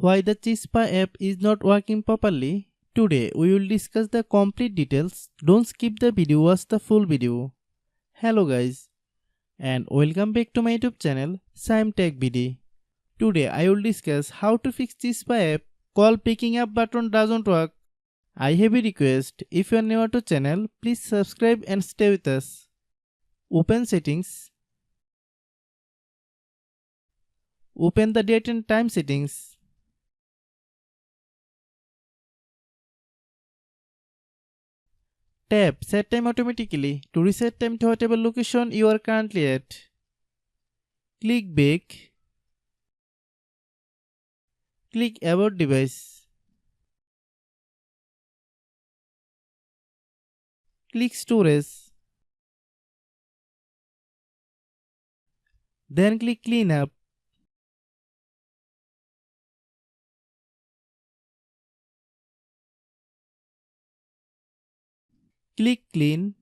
Why the Chispa app is not working properly? Today we will discuss the complete details. Don't skip the video, watch the full video. Hello guys and welcome back to my YouTube channel Shaem Tech BD. Today I will discuss how to fix Chispa app. Call picking up button doesn't work. I have a request. If you are new to channel, please subscribe and stay with us. Open settings. Open the date and time settings. Tap Set Time Automatically to reset time to whatever location you are currently at. Click Back. Click About Device. Click Storage. Then click Clean Up. Click Clean.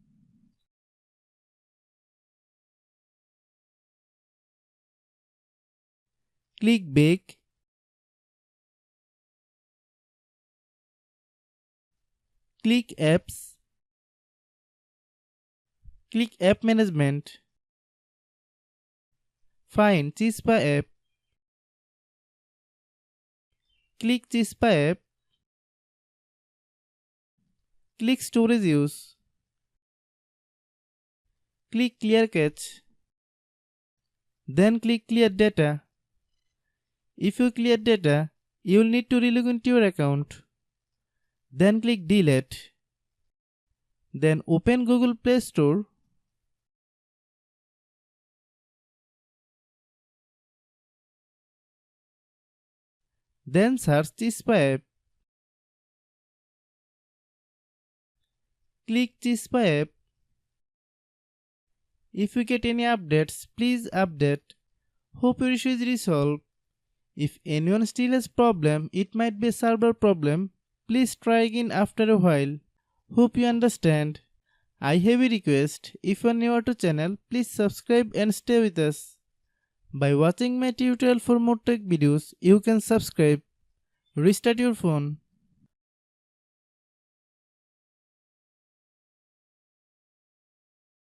Click Back. Click Apps. Click App Management. Find Chispa app. Click Chispa app. Click Storage Use. Click Clear Cache. Then click Clear Data. If you clear data, you will need to relog into your account. Then click Delete. Then open Google Play Store. Then search Chispa app. Click Chispa app. If you get any updates, please update. Hope your issue is resolved. If anyone still has problem, it might be a server problem. Please try again after a while. Hope you understand. I have a request. If you are new to channel, please subscribe and stay with us. By watching my tutorial for more tech videos, you can subscribe. Restart your phone.